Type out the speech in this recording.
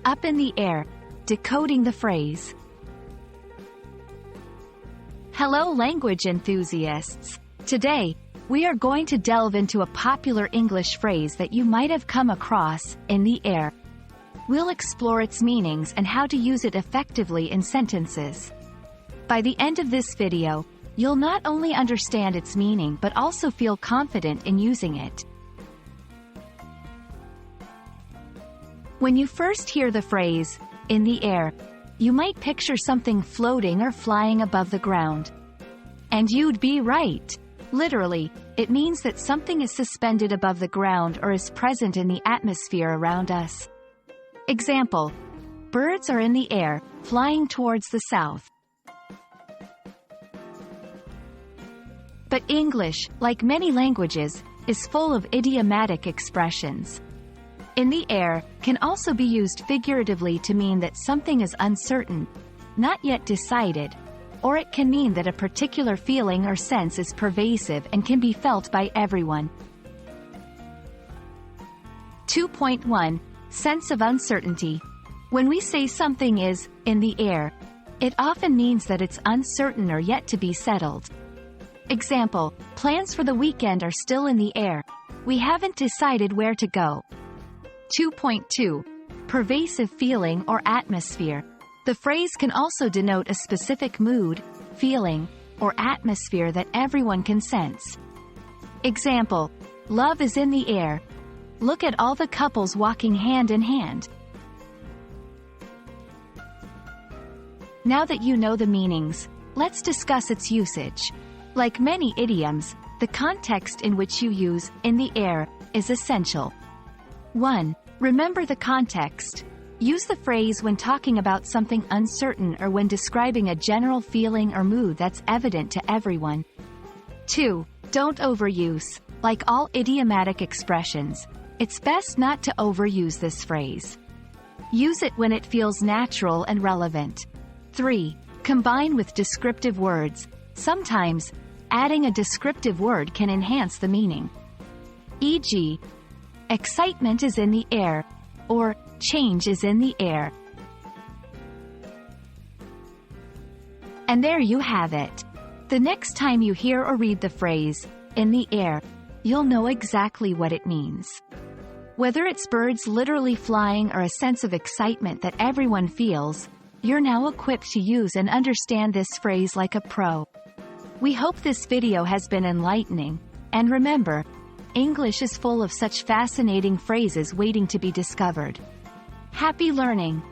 Up in the air. Decoding the phrase. Hello language enthusiasts. Today, we are going to delve into a popular English phrase that you might have come across, in the air. We'll explore its meanings and how to use it effectively in sentences. By the end of this video, you'll not only understand its meaning but also feel confident in using it. When you first hear the phrase, in the air, you might picture something floating or flying above the ground. And you'd be right. Literally, it means that something is suspended above the ground or is present in the atmosphere around us. Example: birds are in the air, flying towards the south. But English, like many languages, is full of idiomatic expressions. In the air can also be used figuratively to mean that something is uncertain, not yet decided, or it can mean that a particular feeling or sense is pervasive and can be felt by everyone. 2.1 Sense of uncertainty. When we say something is in the air, it often means that it's uncertain or yet to be settled. Example: plans for the weekend are still in the air. We haven't decided where to go. 2.2 Pervasive feeling or atmosphere. The phrase can also denote a specific mood, feeling, or atmosphere that everyone can sense. Example: love is in the air. Look at all the couples walking hand in hand. Now that you know the meanings, let's discuss its usage. Like many idioms, the context in which you use in the air is essential. 1. Remember the context. Use the phrase when talking about something uncertain or when describing a general feeling or mood that's evident to everyone. 2. Don't overuse. Like all idiomatic expressions, it's best not to overuse this phrase. Use it when it feels natural and relevant. 3. Combine with descriptive words. Sometimes, adding a descriptive word can enhance the meaning. E.g., excitement is in the air, or change is in the air. And there you have it. The next time you hear or read the phrase, in the air, you'll know exactly what it means. Whether it's birds literally flying or a sense of excitement that everyone feels, you're now equipped to use and understand this phrase like a pro. We hope this video has been enlightening, and remember, English is full of such fascinating phrases waiting to be discovered. Happy learning!